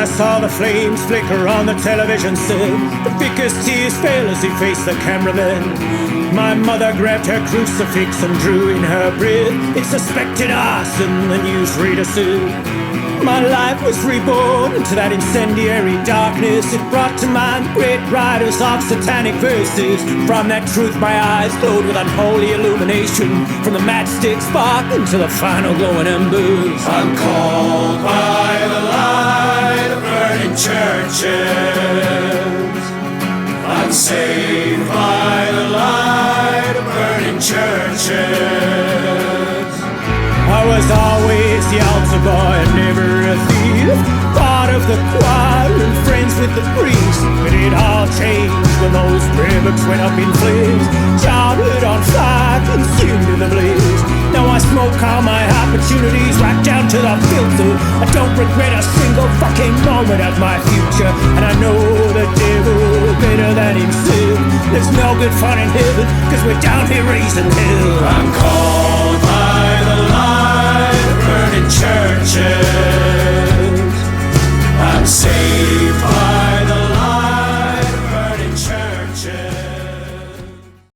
saw the flames flicker on the television set. The thickest tears fell as he faced the cameraman. My mother grabbed her crucifix and drew in her breath. It suspected arson, the newsreader said. My life was reborn into that incendiary darkness. It brought to mind great writers of satanic verses. From that truth my eyes glowed with unholy illumination. From the matchstick spark into the final glowing embers. I'm called by the light of burning churches. I'm saved by the light of burning churches. I was always the altar boy and never a thief. Part of the choir and friends with the priest. But it all changed when those prayer books went up in flames. Childhood on fire, consumed in the blaze. Now I smoke all my opportunities right down to the filter. I don't regret a single fucking moment of my future. And I know the devil better than himself. There's no good fun in heaven, cause we're down here raising hell. I'm called